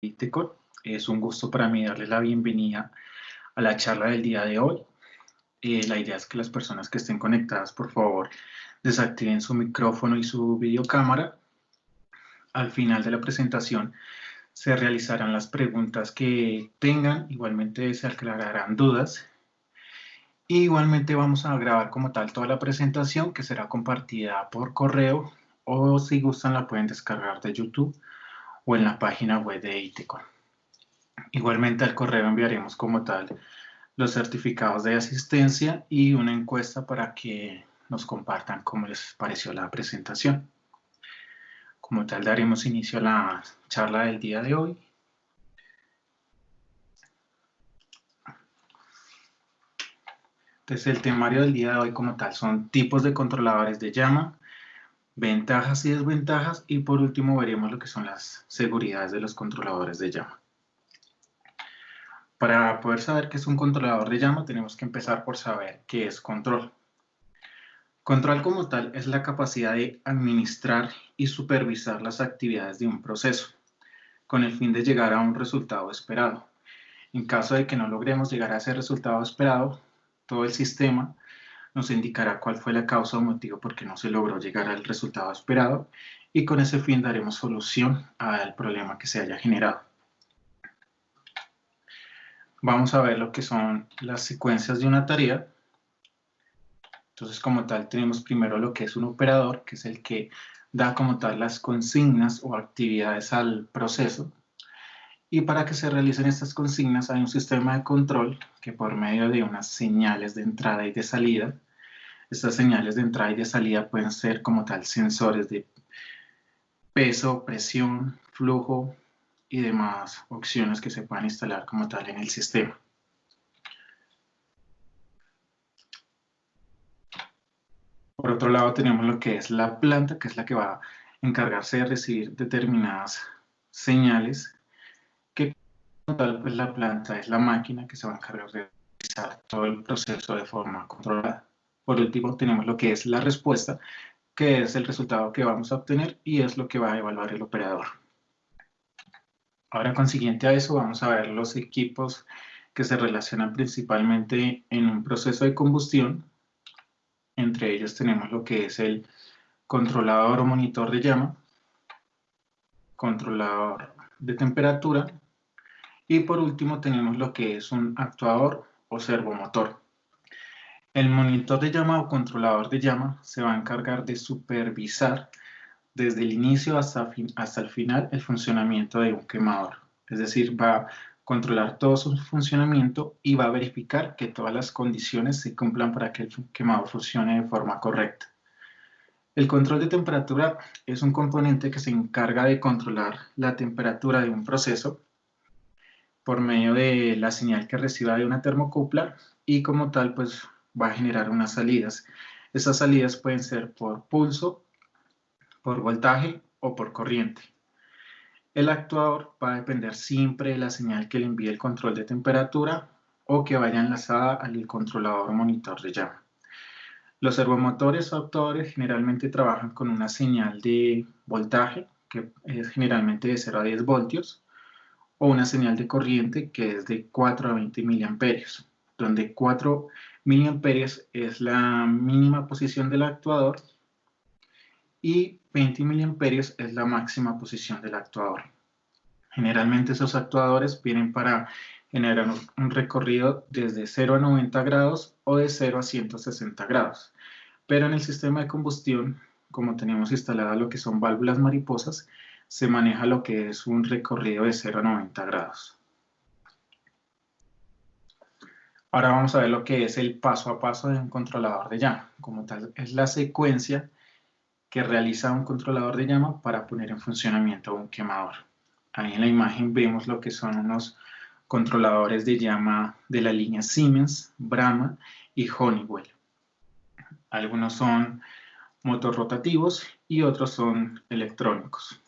Itecor. Es un gusto para mí darles la bienvenida a la charla del día de hoy. La idea es que las personas que estén conectadas, por favor, desactiven su micrófono y su videocámara. Al final de la presentación se realizarán las preguntas que tengan, igualmente se aclararán dudas. Y igualmente vamos a grabar como tal toda la presentación que será compartida por correo o si gustan la pueden descargar de YouTube o en la página web de Itecor. Igualmente al correo enviaremos como tal los certificados de asistencia y una encuesta para que nos compartan cómo les pareció la presentación. Como tal daremos inicio a la charla del día de hoy. Entonces el temario del día de hoy como tal son tipos de controladores de llama, ventajas y desventajas y por último veremos lo que son las seguridades de los controladores de llama. Para poder saber qué es un controlador de llama tenemos que empezar por saber qué es control. Control como tal es la capacidad de administrar y supervisar las actividades de un proceso, con el fin de llegar a un resultado esperado. En caso de que no logremos llegar a ese resultado esperado, todo el sistema nos indicará cuál fue la causa o motivo por qué no se logró llegar al resultado esperado y con ese fin daremos solución al problema que se haya generado. Vamos a ver lo que son las secuencias de una tarea. Entonces, como tal, tenemos primero lo que es un operador, que es el que da como tal las consignas o actividades al proceso. Y para que se realicen estas consignas hay un sistema de control que por medio de unas señales de entrada y de salida, estas señales de entrada y de salida pueden ser como tal sensores de peso, presión, flujo y demás opciones que se puedan instalar como tal en el sistema. Por otro lado tenemos lo que es la planta, que es la que va a encargarse de recibir determinadas señales, que como tal pues la planta es la máquina que se va a encargar de realizar todo el proceso de forma controlada. Por último tenemos lo que es la respuesta, que es el resultado que vamos a obtener y es lo que va a evaluar el operador. Ahora, consiguiente a eso, vamos a ver los equipos que se relacionan principalmente en un proceso de combustión. Entre ellos tenemos lo que es el controlador o monitor de llama, controlador de temperatura y por último tenemos lo que es un actuador o servomotor. El monitor de llama o controlador de llama se va a encargar de supervisar desde el inicio hasta el final el funcionamiento de un quemador. Es decir, va a controlar todo su funcionamiento y va a verificar que todas las condiciones se cumplan para que el quemador funcione de forma correcta. El control de temperatura es un componente que se encarga de controlar la temperatura de un proceso por medio de la señal que reciba de una termocupla y como tal pues va a generar unas salidas. Esas salidas pueden ser por pulso, por voltaje o por corriente. El actuador va a depender siempre de la señal que le envíe el control de temperatura o que vaya enlazada al controlador o monitor de llama. Los servomotores o actuadores generalmente trabajan con una señal de voltaje, que es generalmente de 0 a 10 voltios, o una señal de corriente que es de 4 a 20 miliamperios, donde 4 miliamperios es la mínima posición del actuador y 20 miliamperios es la máxima posición del actuador. Generalmente esos actuadores vienen para generar un recorrido desde 0 a 90 grados o de 0 a 160 grados. Pero en el sistema de combustión, como tenemos instalada lo que son válvulas mariposas, se maneja lo que es un recorrido de 0 a 90 grados. Ahora vamos a ver lo que es el paso a paso de un controlador de llama. Como tal, es la secuencia que realiza un controlador de llama para poner en funcionamiento un quemador. Ahí en la imagen vemos lo que son unos controladores de llama de la línea Siemens, Brahma y Honeywell. Algunos son motorrotativos y otros son electrónicos.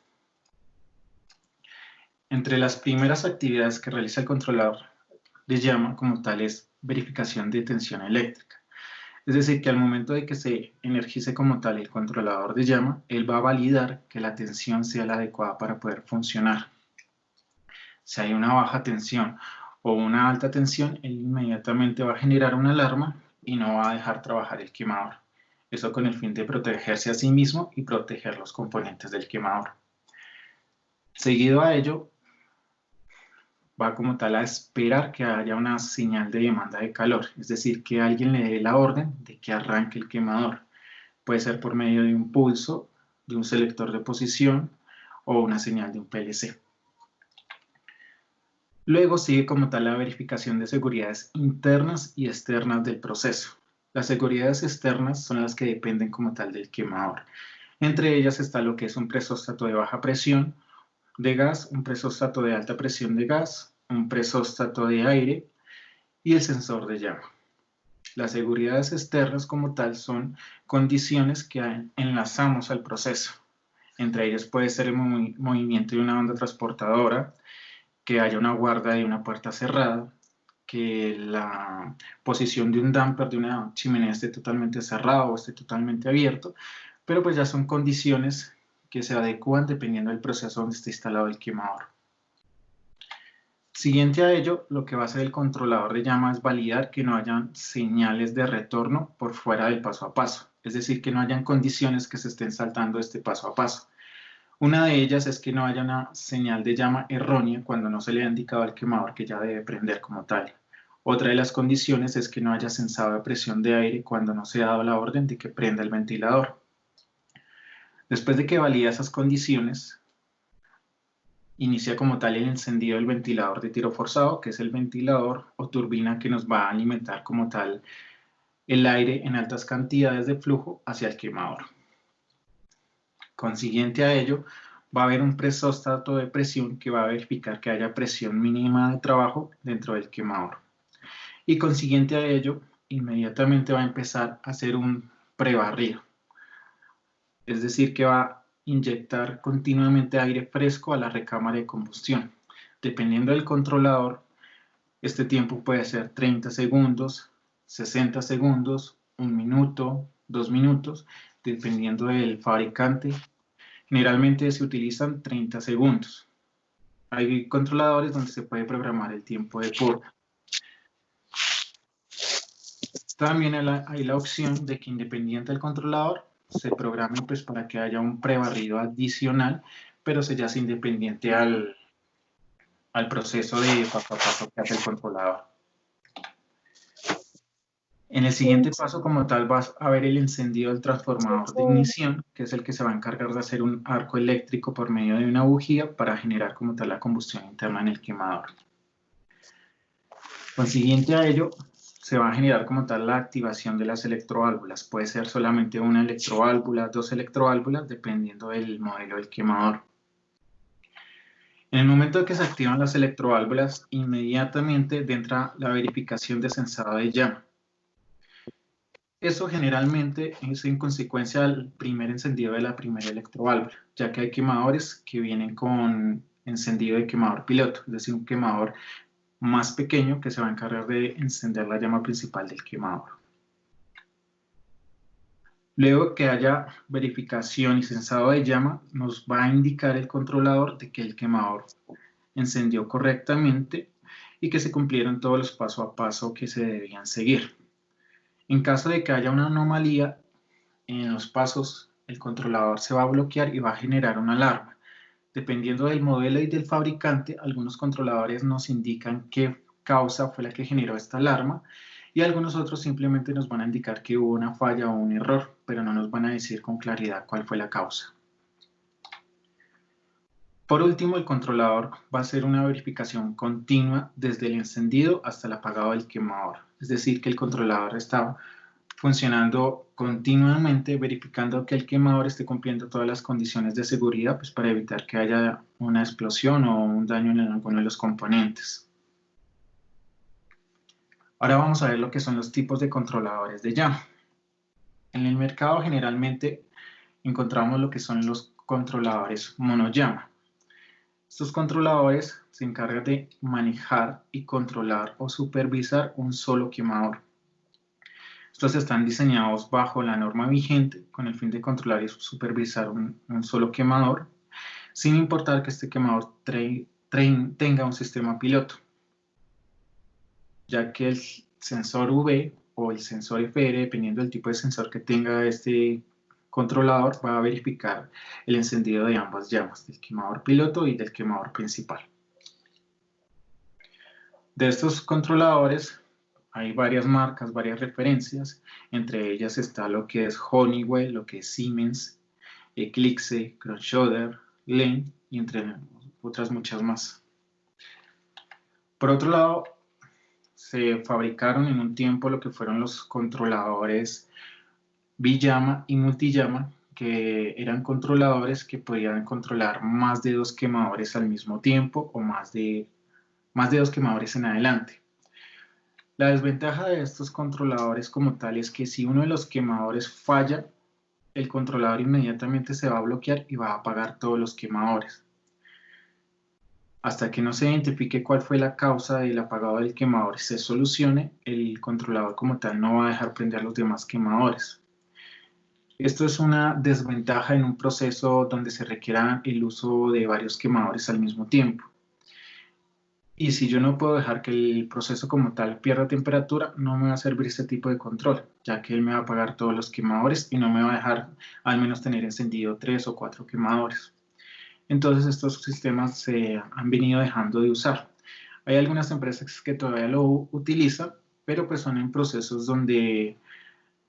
Entre las primeras actividades que realiza el controlador de llama como tal es verificación de tensión eléctrica. Es decir, que al momento de que se energice como tal el controlador de llama, él va a validar que la tensión sea la adecuada para poder funcionar. Si hay una baja tensión o una alta tensión, él inmediatamente va a generar una alarma y no va a dejar trabajar el quemador. Eso con el fin de protegerse a sí mismo y proteger los componentes del quemador. Seguido a ello, va como tal a esperar que haya una señal de demanda de calor, es decir, que alguien le dé la orden de que arranque el quemador. Puede ser por medio de un pulso, de un selector de posición o una señal de un PLC. Luego sigue como tal la verificación de seguridades internas y externas del proceso. Las seguridades externas son las que dependen como tal del quemador. Entre ellas está lo que es un presóstato de baja presión de gas, un presóstato de alta presión de gas, un presóstato de aire y el sensor de llama. Las seguridades externas como tal son condiciones que enlazamos al proceso. Entre ellas puede ser el movimiento de una onda transportadora, que haya una guarda de una puerta cerrada, que la posición de un damper de una chimenea esté totalmente cerrado o esté totalmente abierto, pero pues ya son condiciones que se adecúan dependiendo del proceso donde esté instalado el quemador. Siguiente a ello, lo que va a hacer el controlador de llama es validar que no hayan señales de retorno por fuera del paso a paso, es decir, que no hayan condiciones que se estén saltando este paso a paso. Una de ellas es que no haya una señal de llama errónea cuando no se le ha indicado al quemador que ya debe prender como tal. Otra de las condiciones es que no haya sensado de presión de aire cuando no se ha dado la orden de que prenda el ventilador. Después de que valida esas condiciones, inicia como tal el encendido del ventilador de tiro forzado, que es el ventilador o turbina que nos va a alimentar como tal el aire en altas cantidades de flujo hacia el quemador. Consiguiente a ello, va a haber un presóstato de presión que va a verificar que haya presión mínima de trabajo dentro del quemador. Y consiguiente a ello, inmediatamente va a empezar a hacer un prebarrido. Es decir, que va a inyectar continuamente aire fresco a la recámara de combustión. Dependiendo del controlador, este tiempo puede ser 30 segundos, 60 segundos, 1 minuto, 2 minutos, dependiendo del fabricante. Generalmente se utilizan 30 segundos. Hay controladores donde se puede programar el tiempo de curva. También hay la opción de que independiente del controlador se programe pues, para que haya un prebarrido adicional, pero se hace independiente al proceso de paso a paso que hace el controlador. En el siguiente paso como tal vas a ver el encendido del transformador de ignición, que es el que se va a encargar de hacer un arco eléctrico por medio de una bujía para generar como tal la combustión interna en el quemador. Consiguiente a ello, se va a generar como tal la activación de las electroválvulas. Puede ser solamente una electroválvula, 2 electroválvulas, dependiendo del modelo del quemador. En el momento en que se activan las electroválvulas, inmediatamente entra la verificación de sensado de llama. Eso generalmente es en consecuencia del primer encendido de la primera electroválvula, ya que hay quemadores que vienen con encendido de quemador piloto, es decir, un quemador más pequeño que se va a encargar de encender la llama principal del quemador. Luego que haya verificación y sensado de llama, nos va a indicar el controlador de que el quemador encendió correctamente y que se cumplieron todos los paso a paso que se debían seguir. En caso de que haya una anomalía en los pasos, el controlador se va a bloquear y va a generar una alarma. Dependiendo del modelo y del fabricante, algunos controladores nos indican qué causa fue la que generó esta alarma y algunos otros simplemente nos van a indicar que hubo una falla o un error, pero no nos van a decir con claridad cuál fue la causa. Por último, el controlador va a hacer una verificación continua desde el encendido hasta el apagado del quemador. Es decir, que el controlador está funcionando continuamente, verificando que el quemador esté cumpliendo todas las condiciones de seguridad pues, para evitar que haya una explosión o un daño en alguno de los componentes. Ahora vamos a ver lo que son los tipos de controladores de llama. En el mercado generalmente encontramos lo que son los controladores monollama. Estos controladores se encargan de manejar y controlar o supervisar un solo quemador. Estos están diseñados bajo la norma vigente con el fin de controlar y supervisar un solo quemador, sin importar que este quemador tenga un sistema piloto, ya que el sensor UV o el sensor FR, dependiendo del tipo de sensor que tenga este controlador, va a verificar el encendido de ambas llamas, del quemador piloto y del quemador principal. De estos controladores hay varias marcas, varias referencias, entre ellas está lo que es Honeywell, lo que es Siemens, Eclipse, Kronschroder, Len y entre otras muchas más. Por otro lado, se fabricaron en un tiempo lo que fueron los controladores billama y multillama, que eran controladores que podían controlar más de 2 quemadores al mismo tiempo o más de 2 quemadores en adelante. La desventaja de estos controladores como tal es que si uno de los quemadores falla, el controlador inmediatamente se va a bloquear y va a apagar todos los quemadores. Hasta que no se identifique cuál fue la causa del apagado del quemador y se solucione, el controlador como tal no va a dejar prender los demás quemadores. Esto es una desventaja en un proceso donde se requiera el uso de varios quemadores al mismo tiempo. Y si yo no puedo dejar que el proceso como tal pierda temperatura, no me va a servir este tipo de control, ya que él me va a apagar todos los quemadores y no me va a dejar al menos tener encendido 3 o 4 quemadores. Entonces estos sistemas se han venido dejando de usar. Hay algunas empresas que todavía lo utilizan, pero pues son en procesos donde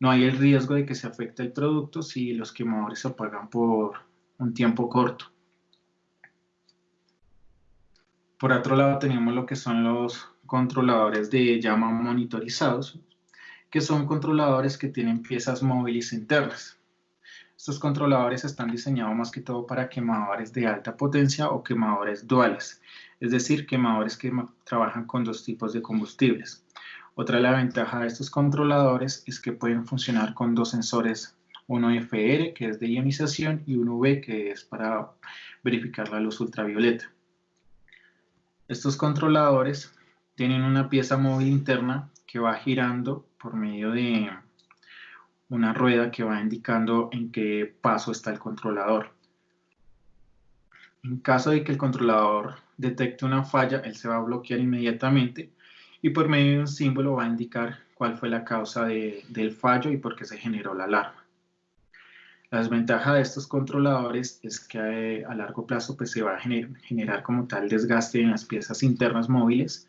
no hay el riesgo de que se afecte el producto si los quemadores se apagan por un tiempo corto. Por otro lado tenemos lo que son los controladores de llama monitorizados, que son controladores que tienen piezas móviles internas. Estos controladores están diseñados más que todo para quemadores de alta potencia o quemadores duales, es decir, quemadores que trabajan con 2 tipos de combustibles. Otra de las ventajas de estos controladores es que pueden funcionar con 2 sensores, uno FR, que es de ionización, y uno UV, que es para verificar la luz ultravioleta. Estos controladores tienen una pieza móvil interna que va girando por medio de una rueda que va indicando en qué paso está el controlador. En caso de que el controlador detecte una falla, él se va a bloquear inmediatamente y por medio de un símbolo va a indicar cuál fue la causa del fallo y por qué se generó la alarma. La desventaja de estos controladores es que a largo plazo pues, se va a generar como tal desgaste en las piezas internas móviles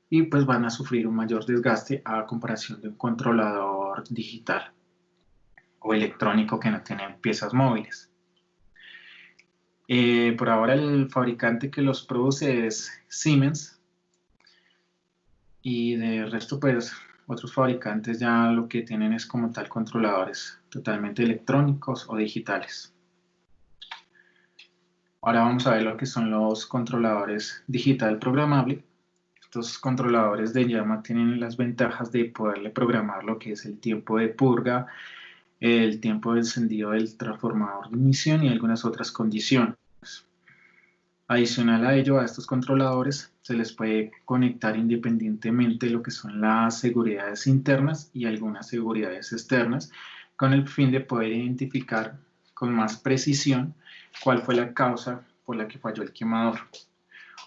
y pues van a sufrir un mayor desgaste a comparación de un controlador digital o electrónico que no tiene piezas móviles. Por ahora el fabricante que los produce es Siemens y de resto pues otros fabricantes ya lo que tienen es como tal controladores totalmente electrónicos o digitales. Ahora vamos a ver lo que son los controladores digital programable. Estos controladores de llama tienen las ventajas de poderle programar lo que es el tiempo de purga, el tiempo de encendido del transformador de ignición y algunas otras condiciones. Adicional a ello, a estos controladores se les puede conectar independientemente lo que son las seguridades internas y algunas seguridades externas, con el fin de poder identificar con más precisión cuál fue la causa por la que falló el quemador.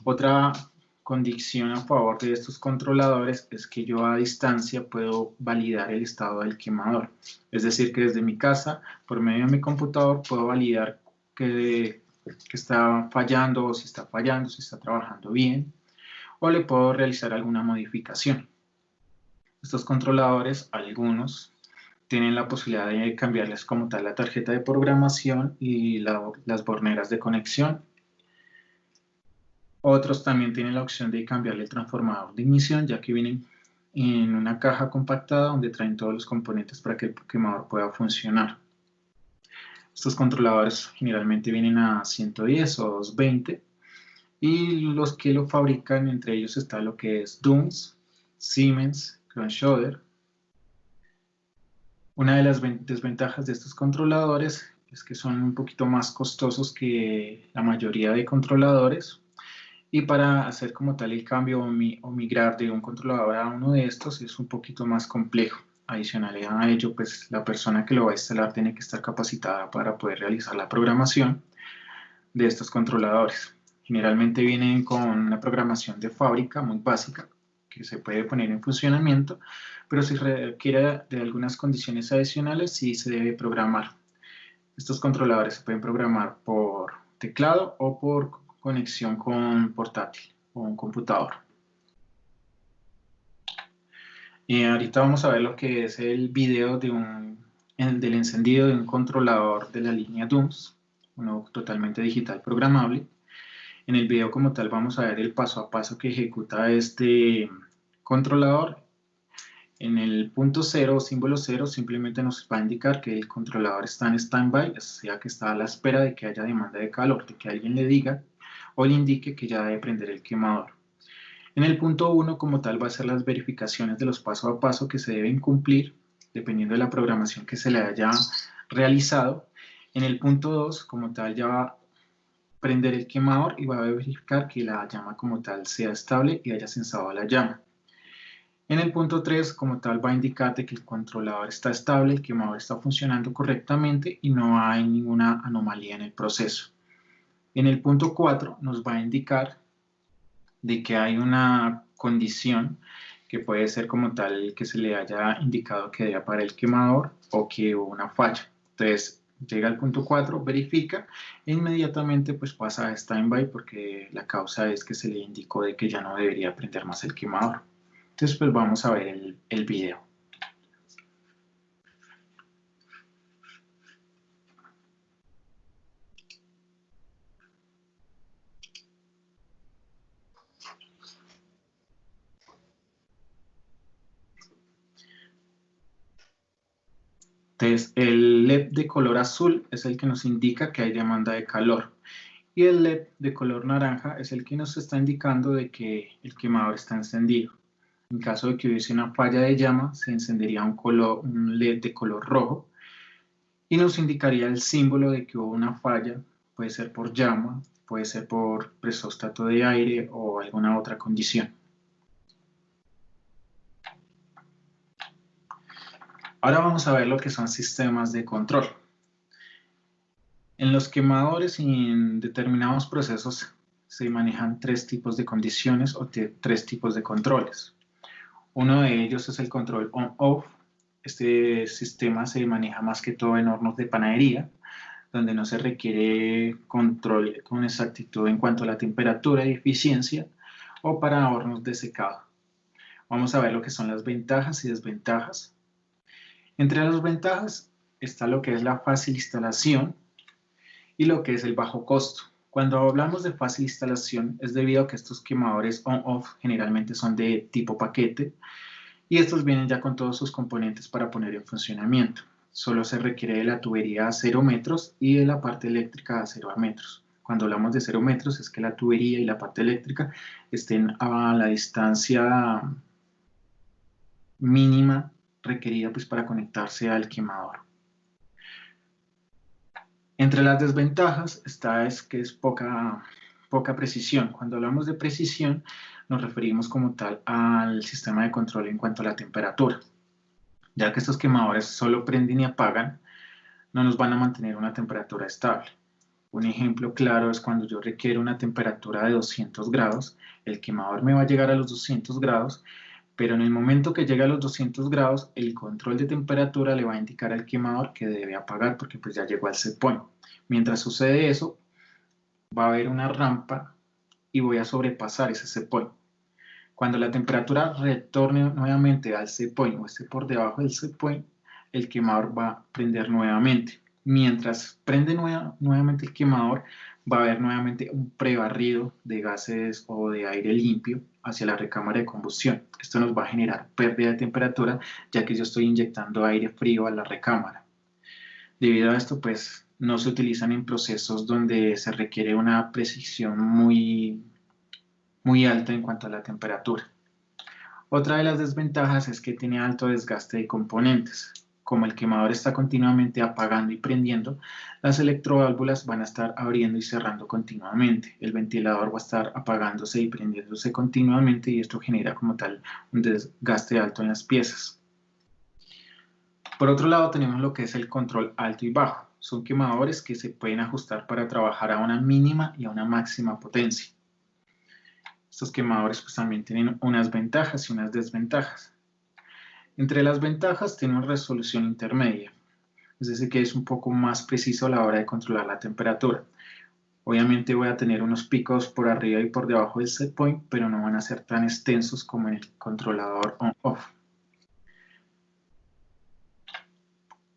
Otra condición a favor de estos controladores es que yo a distancia puedo validar el estado del quemador. Es decir, que desde mi casa, por medio de mi computador, puedo validar que está fallando o si está fallando, si está trabajando bien, o le puedo realizar alguna modificación. Estos controladores, algunos, tienen la posibilidad de cambiarles como tal la tarjeta de programación y las borneras de conexión. Otros también tienen la opción de cambiarle el transformador de ignición, ya que vienen en una caja compactada donde traen todos los componentes para que el quemador pueda funcionar. Estos controladores generalmente vienen a 110 o 220 y los que lo fabrican, entre ellos está lo que es Dunks, Siemens, Kronschroder. Una de las desventajas de estos controladores es que son un poquito más costosos que la mayoría de controladores y para hacer como tal el cambio o migrar de un controlador a uno de estos es un poquito más complejo. Adicional a ello, pues la persona que lo va a instalar tiene que estar capacitada para poder realizar la programación de estos controladores. Generalmente vienen con una programación de fábrica muy básica que se puede poner en funcionamiento, pero si requiere de algunas condiciones adicionales, sí se debe programar. Estos controladores se pueden programar por teclado o por conexión con portátil o un computador. Y ahorita vamos a ver lo que es el video del encendido de un controlador de la línea DUMS, uno totalmente digital programable. En el video como tal vamos a ver el paso a paso que ejecuta este controlador. En el punto 0 o símbolo 0 simplemente nos va a indicar que el controlador está en standby, o sea que está a la espera de que haya demanda de calor, de que alguien le diga o le indique que ya debe prender el quemador. En el punto 1 como tal va a ser las verificaciones de los paso a paso que se deben cumplir dependiendo de la programación que se le haya realizado. En el punto 2 como tal ya va a prender el quemador y va a verificar que la llama como tal sea estable y haya cesado la llama. En el punto 3, como tal, va a indicarte que el controlador está estable, el quemador está funcionando correctamente y no hay ninguna anomalía en el proceso. En el punto 4 nos va a indicar de que hay una condición que puede ser como tal que se le haya indicado que debe apagar el quemador o que hubo una falla. Entonces, llega al punto 4, verifica e inmediatamente pues pasa a standby porque la causa es que se le indicó de que ya no debería prender más el quemador. Entonces, pues vamos a ver el video. Entonces, el LED de color azul es el que nos indica que hay demanda de calor. Y el LED de color naranja es el que nos está indicando de que el quemador está encendido. En caso de que hubiese una falla de llama, se encendería un LED de color rojo y nos indicaría el símbolo de que hubo una falla, puede ser por llama, puede ser por presóstato de aire o alguna otra condición. Ahora vamos a ver lo que son sistemas de control. En los quemadores y en determinados procesos se manejan tres tipos de condiciones o tres tipos de controles. Uno de ellos es el control on-off. Este sistema se maneja más que todo en hornos de panadería, donde no se requiere control con exactitud en cuanto a la temperatura y eficiencia, o para hornos de secado. Vamos a ver lo que son las ventajas y desventajas. Entre las ventajas está lo que es la fácil instalación y lo que es el bajo costo. Cuando hablamos de fácil instalación es debido a que estos quemadores on-off generalmente son de tipo paquete y estos vienen ya con todos sus componentes para poner en funcionamiento. Solo se requiere de la tubería a 0 metros y de la parte eléctrica a 0 metros. Cuando hablamos de 0 metros es que la tubería y la parte eléctrica estén a la distancia mínima requerida pues, para conectarse al quemador. Entre las desventajas está que es poca precisión. Cuando hablamos de precisión nos referimos como tal al sistema de control en cuanto a la temperatura, ya que estos quemadores solo prenden y apagan, no nos van a mantener una temperatura estable. Un ejemplo claro es cuando yo requiero una temperatura de 200 grados, el quemador me va a llegar a los 200 grados, pero en el momento que llega a los 200 grados, el control de temperatura le va a indicar al quemador que debe apagar porque pues ya llegó al set point. Mientras sucede eso, va a haber una rampa y voy a sobrepasar ese set point. Cuando la temperatura retorne nuevamente al set point o esté por debajo del set point, el quemador va a prender nuevamente. Mientras prende nuevamente el quemador, va a haber nuevamente un prebarrido de gases o de aire limpio hacia la recámara de combustión. Esto nos va a generar pérdida de temperatura, ya que yo estoy inyectando aire frío a la recámara. Debido a esto, pues, no se utilizan en procesos donde se requiere una precisión muy alta en cuanto a la temperatura. Otra de las desventajas es que tiene alto desgaste de componentes. Como el quemador está continuamente apagando y prendiendo, las electroválvulas van a estar abriendo y cerrando continuamente. El ventilador va a estar apagándose y prendiéndose continuamente y esto genera como tal un desgaste alto en las piezas. Por otro lado tenemos lo que es el control alto y bajo. son quemadores que se pueden ajustar para trabajar a una mínima y a una máxima potencia. Estos quemadores pues también tienen unas ventajas y unas desventajas. Entre las ventajas tenemos resolución intermedia, es decir que es un poco más preciso a la hora de controlar la temperatura. Obviamente voy a tener unos picos por arriba y por debajo del set point, pero no van a ser tan extensos como en el controlador on-off.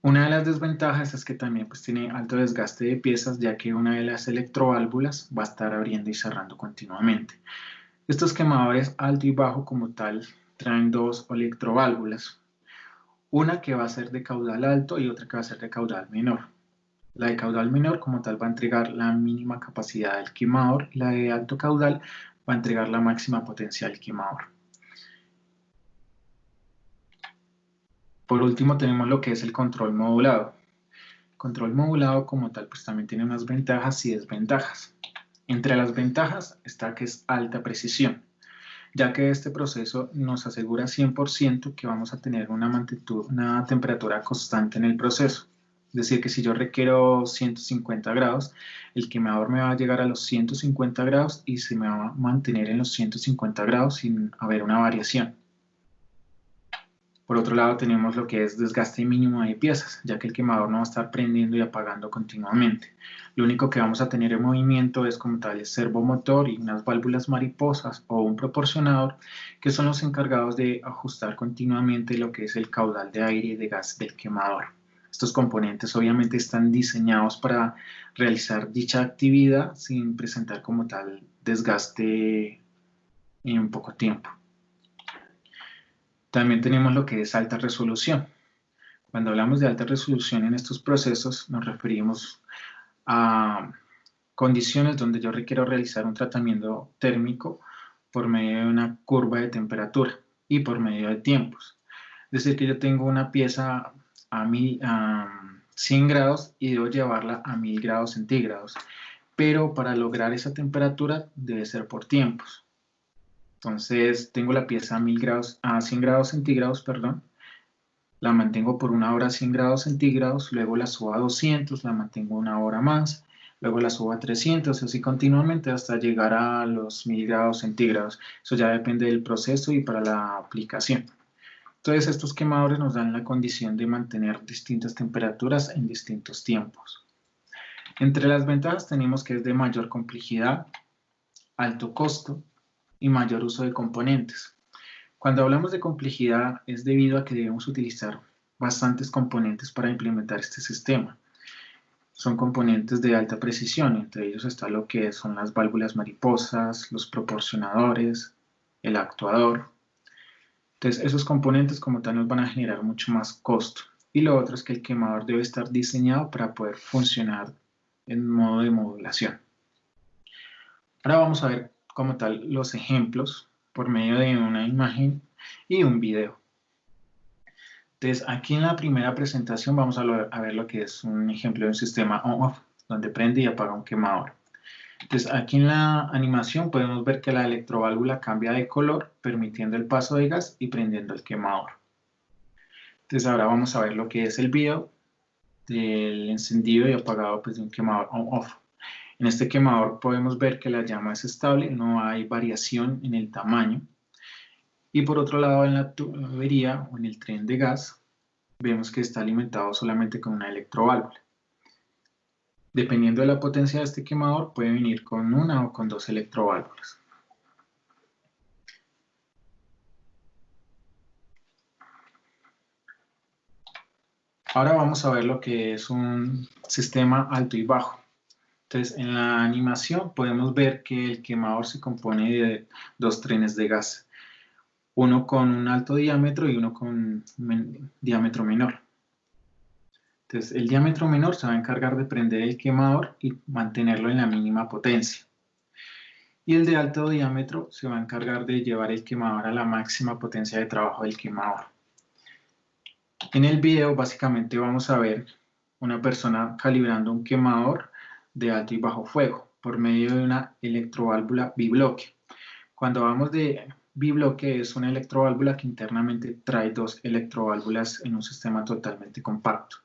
Una de las desventajas es que también pues, tiene alto desgaste de piezas, ya que una de las electroválvulas va a estar abriendo y cerrando continuamente. Estos quemadores alto y bajo como tal traen dos electroválvulas, una que va a ser de caudal alto y otra que va a ser de caudal menor. La de caudal menor como tal va a entregar la mínima capacidad del quemador y la de alto caudal va a entregar la máxima potencia del quemador. Por último tenemos lo que es el control modulado. El control modulado como tal pues también tiene unas ventajas y desventajas. Entre las ventajas está que es alta precisión, ya que este proceso nos asegura 100% que vamos a tener una temperatura constante en el proceso. Es decir, que si yo requiero 150 grados, el quemador me va a llegar a los 150 grados y se me va a mantener en los 150 grados sin haber una variación. Por otro lado, tenemos lo que es desgaste mínimo de piezas, ya que el quemador no va a estar prendiendo y apagando continuamente. Lo único que vamos a tener en movimiento es como tal el servomotor y unas válvulas mariposas o un proporcionador, que son los encargados de ajustar continuamente lo que es el caudal de aire y de gas del quemador. Estos componentes obviamente están diseñados para realizar dicha actividad sin presentar como tal desgaste en un poco tiempo. También tenemos lo que es alta resolución. Cuando hablamos de alta resolución en estos procesos nos referimos a condiciones donde yo requiero realizar un tratamiento térmico por medio de una curva de temperatura y por medio de tiempos. Es decir, que yo tengo una pieza a 100 grados y debo llevarla a 1000 grados centígrados, pero para lograr esa temperatura debe ser por tiempos. Entonces tengo la pieza a 100 grados centígrados, perdón, la mantengo por una hora a 100 grados centígrados, luego la subo a 200, la mantengo una hora más, luego la subo a 300, así continuamente hasta llegar a los 1000 grados centígrados. Eso ya depende del proceso y para la aplicación. Entonces estos quemadores nos dan la condición de mantener distintas temperaturas en distintos tiempos. Entre las ventajas tenemos que es de mayor complejidad, alto costo y mayor uso de componentes. Cuando hablamos de complejidad es debido a que debemos utilizar bastantes componentes para implementar este sistema. Son componentes de alta precisión, entre ellos está lo que son las válvulas mariposas, los proporcionadores, el actuador. Entonces esos componentes como tal nos van a generar mucho más costo. Y lo otro es que el quemador debe estar diseñado para poder funcionar en modo de modulación. Ahora vamos a ver como tal los ejemplos por medio de una imagen y un video. Entonces, aquí en la primera presentación vamos a ver lo que es un ejemplo de un sistema on-off, donde prende y apaga un quemador. Entonces, aquí en la animación podemos ver que la electroválvula cambia de color, permitiendo el paso de gas y prendiendo el quemador. Entonces, ahora vamos a ver lo que es el video del encendido y apagado pues, de un quemador on-off. En este quemador podemos ver que la llama es estable, no hay variación en el tamaño. Y por otro lado, en la tubería o en el tren de gas, vemos que está alimentado solamente con una electroválvula. Dependiendo de la potencia de este quemador, puede venir con una o con dos electroválvulas. Ahora vamos a ver lo que es un sistema alto y bajo. Entonces, en la animación podemos ver que el quemador se compone de dos trenes de gas. Uno con un alto diámetro y uno con un diámetro menor. Entonces, el diámetro menor se va a encargar de prender el quemador y mantenerlo en la mínima potencia. Y el de alto diámetro se va a encargar de llevar el quemador a la máxima potencia de trabajo del quemador. En el video, básicamente, vamos a ver una persona calibrando un quemador de alto y bajo fuego por medio de una electroválvula bibloque. Cuando hablamos de bibloque, es una electroválvula que internamente trae dos electroválvulas en un sistema totalmente compacto.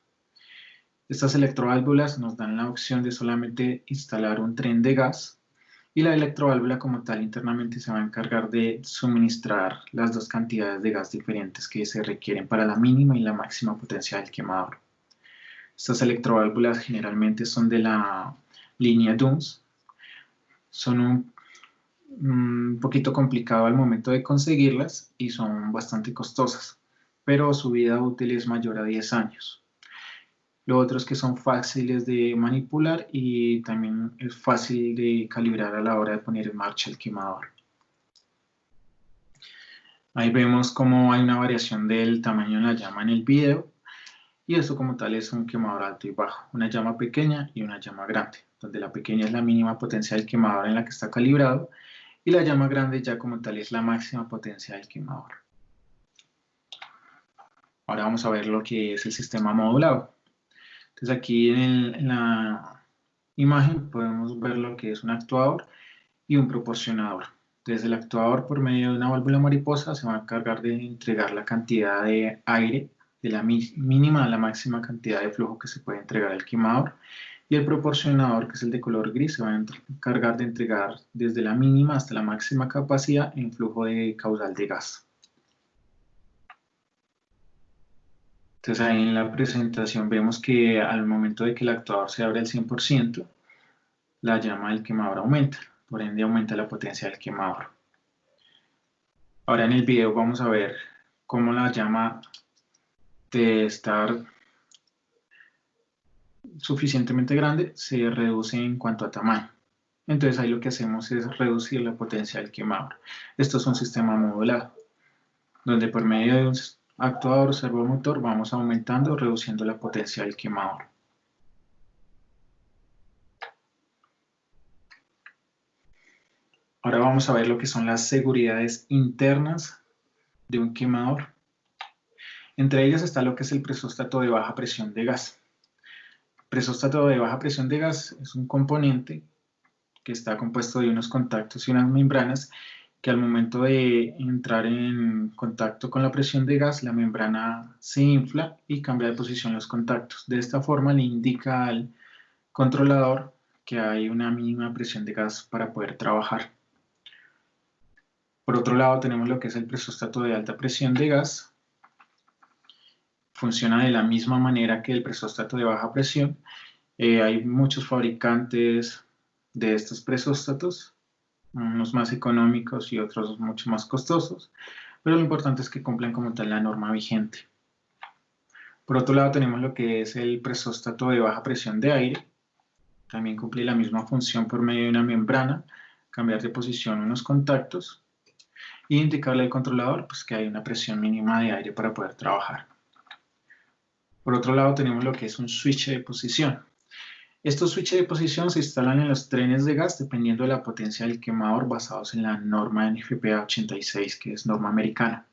Estas electroválvulas nos dan la opción de solamente instalar un tren de gas y la electroválvula como tal internamente se va a encargar de suministrar las dos cantidades de gas diferentes que se requieren para la mínima y la máxima potencia del quemador. Estas electroválvulas generalmente son de la línea DUNS, son un poquito complicado al momento de conseguirlas y son bastante costosas, pero su vida útil es mayor a 10 años. Lo otro es que son fáciles de manipular y también es fácil de calibrar a la hora de poner en marcha el quemador. Ahí vemos cómo hay una variación del tamaño de la llama en el video y eso como tal es un quemador alto y bajo, una llama pequeña y una llama grande, donde la pequeña es la mínima potencia del quemador en la que está calibrado y la llama grande ya como tal es la máxima potencia del quemador. Ahora vamos a ver lo que es el sistema modulado. Entonces aquí en la imagen podemos ver lo que es un actuador y un proporcionador. Desde el actuador, por medio de una válvula mariposa, se va a encargar de entregar la cantidad de aire de la mínima a la máxima cantidad de flujo que se puede entregar al quemador. Y el proporcionador, que es el de color gris, se va a encargar de entregar desde la mínima hasta la máxima capacidad en flujo de caudal de gas. Entonces ahí en la presentación vemos que al momento de que el actuador se abre al 100%, la llama del quemador aumenta, por ende aumenta la potencia del quemador. Ahora en el video vamos a ver cómo la llama de estar suficientemente grande se reduce en cuanto a tamaño. Entonces ahí lo que hacemos es reducir la potencia del quemador. Esto es un sistema modulado, donde por medio de un actuador o servomotor vamos aumentando o reduciendo la potencia del quemador. Ahora vamos a ver lo que son las seguridades internas de un quemador. Entre ellas está lo que es el presóstato de baja presión de gas. El presóstato de baja presión de gas es un componente que está compuesto de unos contactos y unas membranas que al momento de entrar en contacto con la presión de gas, la membrana se infla y cambia de posición los contactos. De esta forma le indica al controlador que hay una mínima presión de gas para poder trabajar. Por otro lado tenemos lo que es el presóstato de alta presión de gas. Funciona de la misma manera que el presóstato de baja presión. Hay muchos fabricantes de estos presóstatos, unos más económicos y otros mucho más costosos, pero lo importante es que cumplan como tal la norma vigente. Por otro lado tenemos lo que es el presóstato de baja presión de aire, también cumple la misma función por medio de una membrana, cambiar de posición unos contactos e indicarle al controlador pues, que hay una presión mínima de aire para poder trabajar. Por otro lado tenemos lo que es un switch de posición. Estos switches de posición se instalan en los trenes de gas dependiendo de la potencia del quemador basados en la norma NFPA 86, que es norma americana.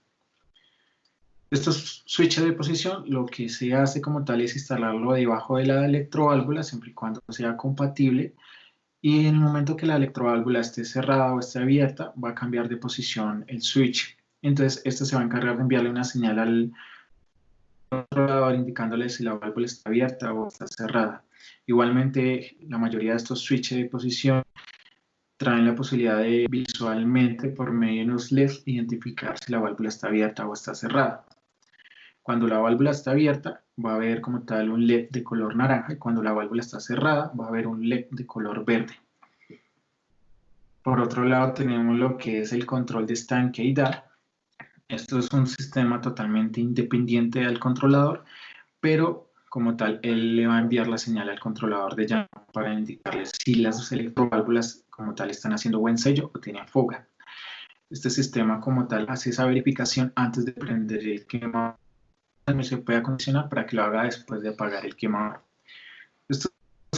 Estos switches de posición lo que se hace como tal es instalarlo debajo de la electroválvula siempre y cuando sea compatible y en el momento que la electroválvula esté cerrada o esté abierta va a cambiar de posición el switch. Entonces esto se va a encargar de enviarle una señal al controlador indicándole si la válvula está abierta o está cerrada. Igualmente, la mayoría de estos switches de posición traen la posibilidad de visualmente, por medio de unos LEDs, identificar si la válvula está abierta o está cerrada. Cuando la válvula está abierta, va a haber como tal un LED de color naranja, y cuando la válvula está cerrada, va a haber un LED de color verde. Por otro lado, tenemos lo que es el control de estanque y DAR. Esto es un sistema totalmente independiente del controlador, pero como tal, él le va a enviar la señal al controlador de llama para indicarle si las electroválvulas como tal están haciendo buen sello o tienen fuga. Este sistema como tal hace esa verificación antes de prender el quemador. También se puede acondicionar para que lo haga después de apagar el quemador. Estos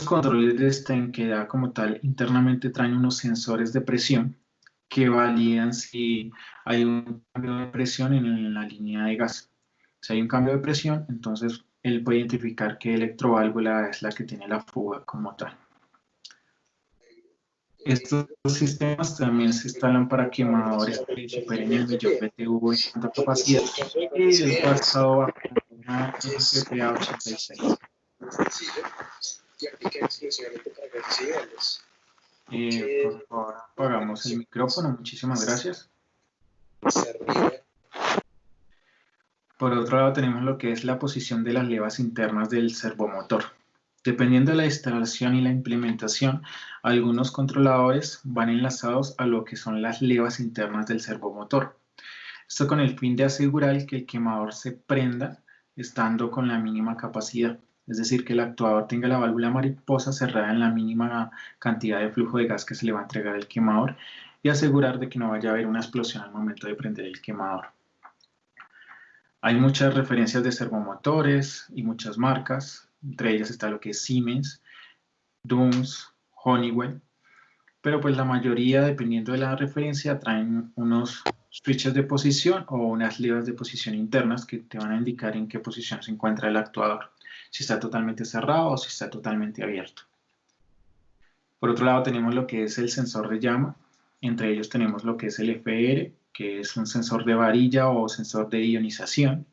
controles de estanque como tal internamente traen unos sensores de presión que validan si hay un cambio de presión en la línea de gas. Si hay un cambio de presión, entonces él puede identificar qué electroválvula es la que tiene la fuga como tal. Estos sistemas también se instalan para quemadores que superen el millón BTU en cuanto a capacidad y es basado bajo una NFPA 86. muy sencillo y aplica exclusivamente para gases ideales. Por favor, apagamos el micrófono. Muchísimas gracias. Por otro lado, tenemos lo que es la posición de las levas internas del servomotor. Dependiendo de la instalación y la implementación, algunos controladores van enlazados a lo que son las levas internas del servomotor. Esto con el fin de asegurar que el quemador se prenda estando con la mínima capacidad. Es decir, que el actuador tenga la válvula mariposa cerrada en la mínima cantidad de flujo de gas que se le va a entregar al quemador y asegurar de que no vaya a haber una explosión al momento de prender el quemador. Hay muchas referencias de servomotores y muchas marcas, entre ellas está lo que es Siemens, Dunks, Honeywell, pero pues la mayoría, dependiendo de la referencia, traen unos switches de posición o unas levas de posición internas que te van a indicar en qué posición se encuentra el actuador, si está totalmente cerrado o si está totalmente abierto. Por otro lado tenemos lo que es el sensor de llama, entre ellos tenemos lo que es el FR, que es un sensor de varilla o sensor de ionización.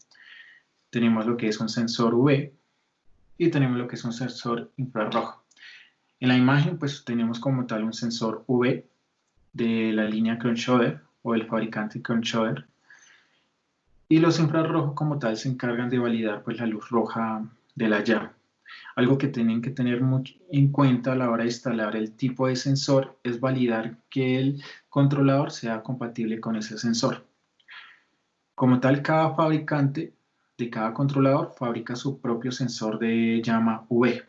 Tenemos lo que es un sensor UV y tenemos lo que es un sensor infrarrojo. En la imagen pues tenemos como tal un sensor UV de la línea Kronschroeder o el fabricante Kronschroeder, y los infrarrojos como tal se encargan de validar pues la luz roja de la llama. Algo que tienen que tener mucho en cuenta a la hora de instalar el tipo de sensor es validar que el controlador sea compatible con ese sensor. Como tal, cada fabricante de cada controlador fabrica su propio sensor de llama UV.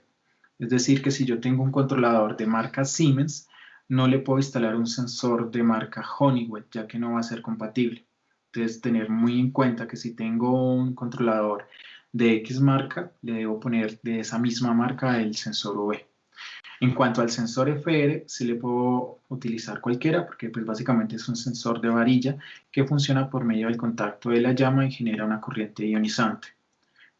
Es decir, que si yo tengo un controlador de marca Siemens, no le puedo instalar un sensor de marca Honeywell, ya que no va a ser compatible. Entonces, tener muy en cuenta que si tengo un controlador de X marca, le debo poner de esa misma marca el sensor UV. En cuanto al sensor FR, sí le puedo utilizar cualquiera, porque pues básicamente es un sensor de varilla que funciona por medio del contacto de la llama y genera una corriente ionizante.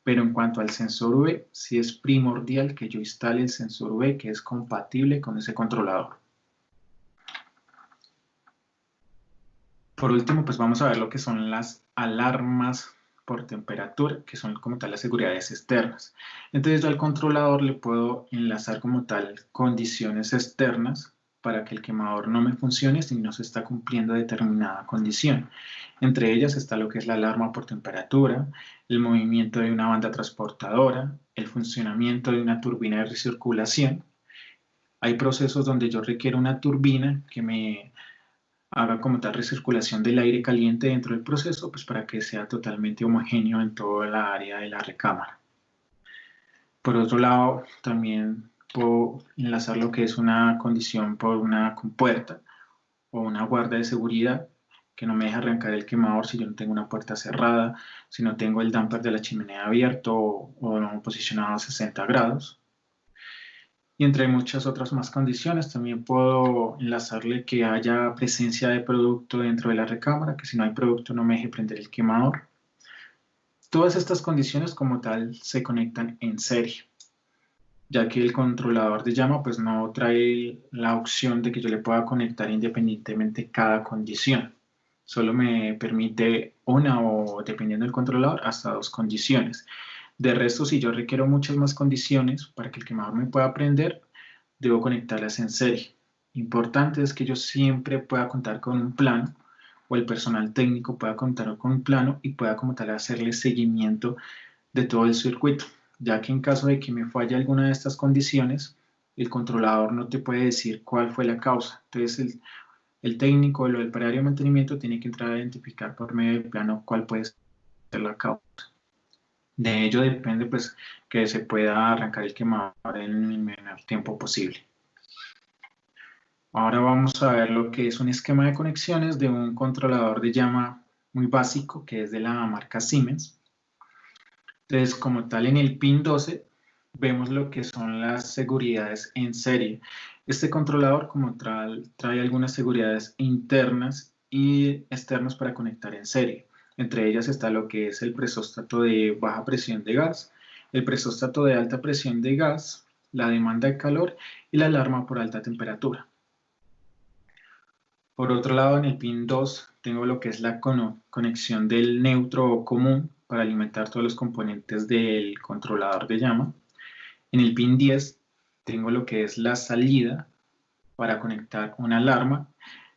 Pero en cuanto al sensor UV, sí es primordial que yo instale el sensor UV que es compatible con ese controlador. Por último, pues vamos a ver lo que son las alarmas por temperatura, que son como tal las seguridades externas. Entonces yo al controlador le puedo enlazar como tal condiciones externas para que el quemador no me funcione si no se está cumpliendo determinada condición. Entre ellas está lo que es la alarma por temperatura, el movimiento de una banda transportadora, el funcionamiento de una turbina de recirculación. Hay procesos donde yo requiero una turbina que me haga como tal recirculación del aire caliente dentro del proceso, pues para que sea totalmente homogéneo en toda la área de la recámara. Por otro lado, también puedo enlazar lo que es una condición por una compuerta o una guarda de seguridad que no me deja arrancar el quemador si yo no tengo una puerta cerrada, si no tengo el damper de la chimenea abierto o no posicionado a 60 grados. Y entre muchas otras más condiciones, también puedo enlazarle que haya presencia de producto dentro de la recámara, que si no hay producto no me deje prender el quemador. Todas estas condiciones como tal se conectan en serie, ya que el controlador de llama pues no trae la opción de que yo le pueda conectar independientemente cada condición. Solo me permite una o, dependiendo del controlador, hasta 2 condiciones. De resto, si yo requiero muchas más condiciones para que el quemador me pueda prender, debo conectarlas en serie. Importante es que yo siempre pueda contar con un plano, o el personal técnico pueda contar con un plano y pueda como tal hacerle seguimiento de todo el circuito, ya que en caso de que me falle alguna de estas condiciones, el controlador no te puede decir cuál fue la causa. Entonces el técnico o el operario de mantenimiento tiene que entrar a identificar por medio del plano cuál puede ser la causa. De ello depende pues que se pueda arrancar el quemador en el menor tiempo posible. Ahora vamos a ver lo que es un esquema de conexiones de un controlador de llama muy básico que es de la marca Siemens. Entonces, como tal, en el pin 12 vemos lo que son las seguridades en serie. Este controlador como tal trae algunas seguridades internas y externas para conectar en serie. Entre ellas está lo que es el presóstato de baja presión de gas, el presóstato de alta presión de gas, la demanda de calor y la alarma por alta temperatura. Por otro lado, en el pin 2 tengo lo que es la conexión del neutro o común para alimentar todos los componentes del controlador de llama. En el pin 10 tengo lo que es la salida para conectar una alarma.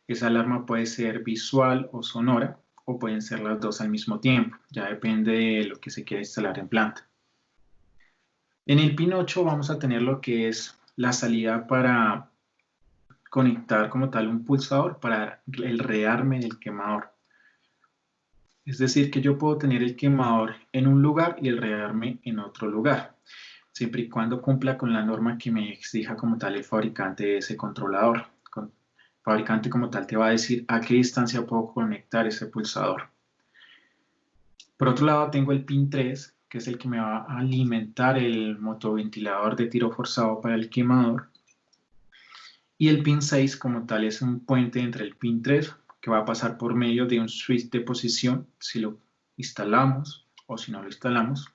Esa alarma puede ser visual o sonora, o pueden ser las dos al mismo tiempo. Ya depende de lo que se quiera instalar en planta. En el pin 8 vamos a tener lo que es la salida para conectar como tal un pulsador para el rearme del quemador. Es decir, que yo puedo tener el quemador en un lugar y el rearme en otro lugar, siempre y cuando cumpla con la norma que me exija como tal el fabricante de ese controlador. El fabricante como tal te va a decir a qué distancia puedo conectar ese pulsador. Por otro lado tengo el pin 3, que es el que me va a alimentar el motoventilador de tiro forzado para el quemador. Y el pin 6 como tal es un puente entre el pin 3, que va a pasar por medio de un switch de posición, si lo instalamos o si no lo instalamos,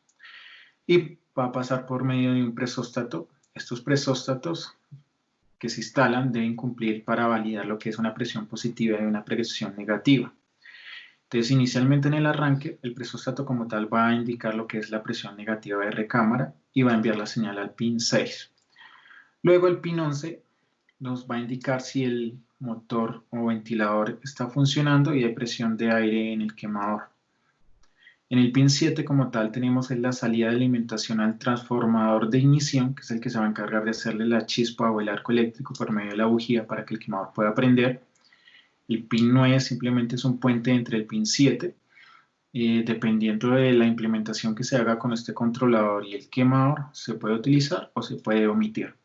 y va a pasar por medio de un presóstato. Estos presóstatos que se instalan deben cumplir para validar lo que es una presión positiva y una presión negativa. Entonces, inicialmente en el arranque, el presóstato como tal va a indicar lo que es la presión negativa de recámara y va a enviar la señal al pin 6. Luego el pin 11 nos va a indicar si el motor o ventilador está funcionando y hay presión de aire en el quemador. En el pin 7 como tal tenemos la salida de alimentación al transformador de ignición, que es el que se va a encargar de hacerle la chispa o el arco eléctrico por medio de la bujía para que el quemador pueda prender. El pin 9 simplemente es un puente entre el pin 7. Dependiendo de la implementación que se haga con este controlador y el quemador, se puede utilizar o se puede omitir.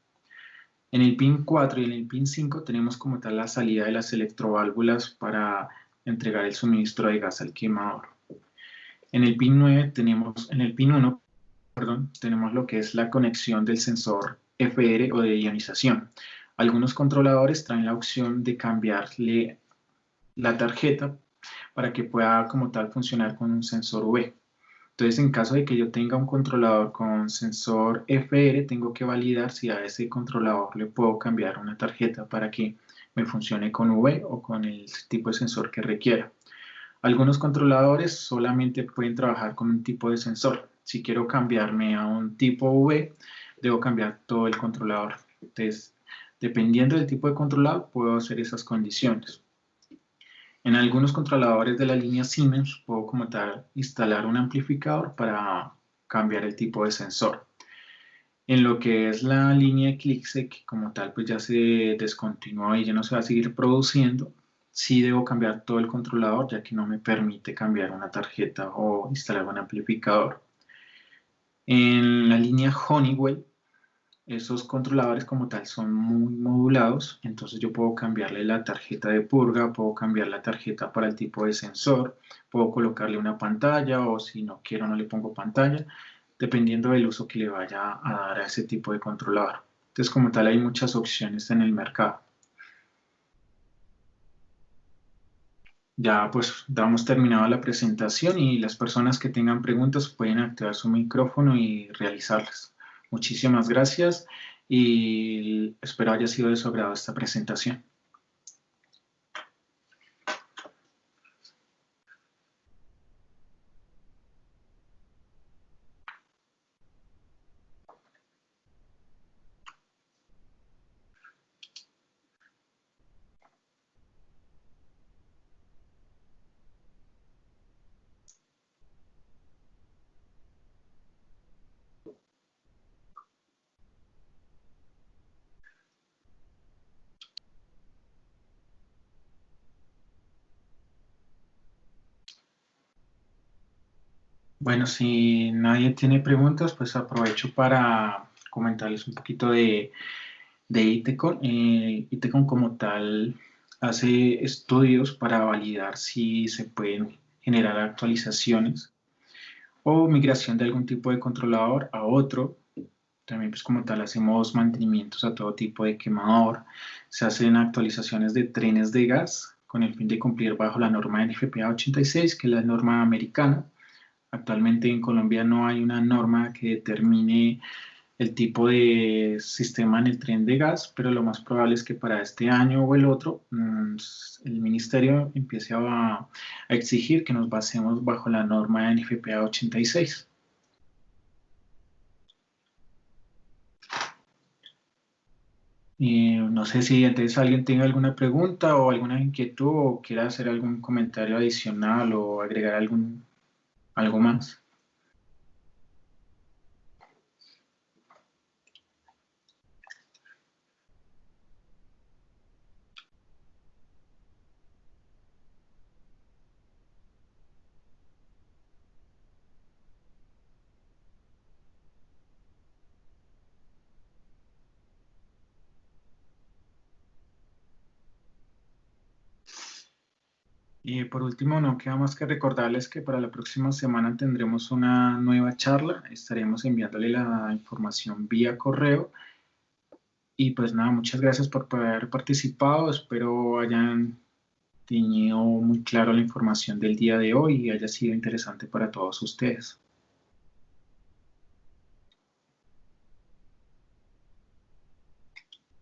En el pin 4 y en el pin 5 tenemos como tal la salida de las electroválvulas para entregar el suministro de gas al quemador. En el pin 9 tenemos, en el pin 1, perdón, tenemos lo que es la conexión del sensor FR o de ionización. Algunos controladores traen la opción de cambiarle la tarjeta para que pueda como tal funcionar con un sensor UV. Entonces, en caso de que yo tenga un controlador con sensor FR, tengo que validar si a ese controlador le puedo cambiar una tarjeta para que me funcione con UV o con el tipo de sensor que requiera. Algunos controladores solamente pueden trabajar con un tipo de sensor. Si quiero cambiarme a un tipo UV, debo cambiar todo el controlador. Entonces, dependiendo del tipo de controlador, puedo hacer esas condiciones. En algunos controladores de la línea Siemens puedo como tal instalar un amplificador para cambiar el tipo de sensor. En lo que es la línea Eclipse, que como tal pues ya se descontinuó y ya no se va a seguir produciendo, sí debo cambiar todo el controlador ya que no me permite cambiar una tarjeta o instalar un amplificador. En la línea Honeywell, esos controladores como tal son muy modulados, entonces yo puedo cambiarle la tarjeta de purga, puedo cambiar la tarjeta para el tipo de sensor, puedo colocarle una pantalla o si no quiero no le pongo pantalla, dependiendo del uso que le vaya a dar a ese tipo de controlador. Entonces como tal hay muchas opciones en el mercado. Ya pues damos terminado la presentación y las personas que tengan preguntas pueden activar su micrófono y realizarlas. Muchísimas gracias y espero haya sido de su agrado esta presentación. Bueno, si nadie tiene preguntas, pues aprovecho para comentarles un poquito de ITECON. ITECON como tal hace estudios para validar si se pueden generar actualizaciones o migración de algún tipo de controlador a otro. También pues como tal hacemos mantenimientos a todo tipo de quemador. Se hacen actualizaciones de trenes de gas con el fin de cumplir bajo la norma NFPA 86, que es la norma americana. Actualmente en Colombia no hay una norma que determine el tipo de sistema en el tren de gas, pero lo más probable es que para este año o el otro el ministerio empiece a exigir que nos basemos bajo la norma NFPA 86. No sé si entonces alguien tenga alguna pregunta o alguna inquietud o quiera hacer algún comentario adicional o agregar algo más. Y por último, no queda más que recordarles que para la próxima semana tendremos una nueva charla. Estaremos enviándole la información vía correo. Y pues nada, muchas gracias por haber participado. Espero hayan tenido muy claro la información del día de hoy y haya sido interesante para todos ustedes.